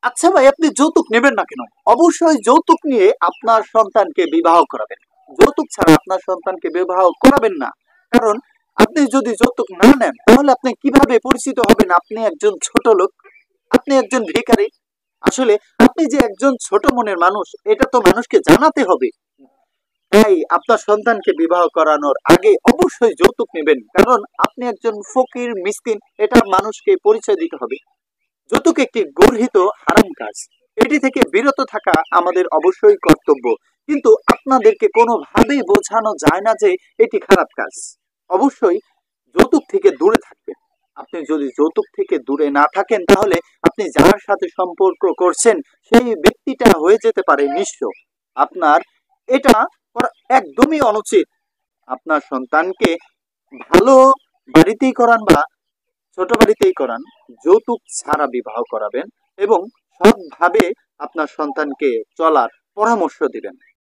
আচ্ছা ভাই, আপনি যৌতুক নেবেন না কেন? অবশ্যই যৌতুক নিয়ে আপনার সন্তানকে বিবাহ করাবেন। যৌতুক ছাড়া আপনার সন্তানকে বিবাহ করাবেন না। কারণ আপনি যদি যৌতুক না নেন তাহলে আপনি কিভাবে পরিচিত হবেন আপনি একজন ছোট লোক, আপনি একজন ভিখারি? আসলে আপনি যে একজন ছোট মনের মানুষ এটা তো মানুষকে জানাতে হবে। তাই আপনার সন্তানকে বিবাহ করানোর আগে অবশ্যই যৌতুক নেবেন, কারণ আপনি একজন ফকির মিসকিন এটা মানুষকে পরিচয় দিতে হবে। যৌতুক একটি গর্হিত হারাম কাজ। এটি থেকে বিরত থাকা আমাদের অবশ্যই কর্তব্য। কিন্তু আপনাদেরকে কোনোভাবেই বোঝানো যায় না যে এটি খারাপ কাজ। অবশ্যই যৌতুক থেকে দূরে থাকবেন। আপনি যদি যৌতুক থেকে দূরে না থাকেন তাহলে আপনি যার সাথে সম্পর্ক করছেন সেই ব্যক্তিটা হয়ে যেতে পারে নিঃস্ব। আপনার এটা করা একদমই অনুচিত। আপনার সন্তানকে ভালো বাড়িতেই করান বা ছোট বাড়িতেই করান, যৌতুক ছাড়া বিবাহ করাবেন এবং সৎভাবে আপনার সন্তানকে চলার পরামর্শ দিবেন।